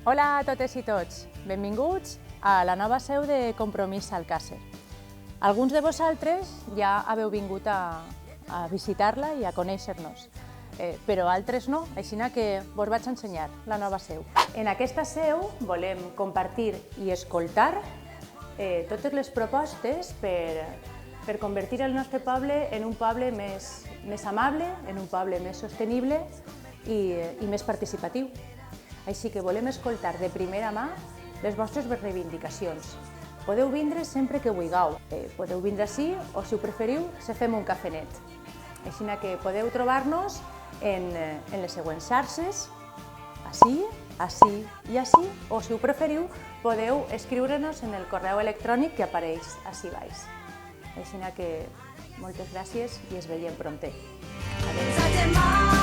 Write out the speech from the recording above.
Hola a totes i tots, benvinguts a la nova seu de Compromís Alcàsser. Alguns de vosaltres ja haveu vingut a visitar-la i a conèixer-nos, però altres no, així que vos vaig ensenyar la nova seu. En aquesta seu volem compartir i escoltar totes les propostes per convertir el nostre poble en un poble més amable, en un poble més sostenible i més participatiu. Així que volem escoltar de primera mà les vostres reivindicacions. Podeu vindre sempre que vulgueu. Podeu vindre ací o, si ho preferiu, se fem un cafenet. Així que podeu trobar-nos en les següents xarxes, ací, ací i ací, o, si ho preferiu, podeu escriure-nos en el correu electrònic que apareix ací baix. Així que moltes gràcies i ens veiem prompte. Adéu.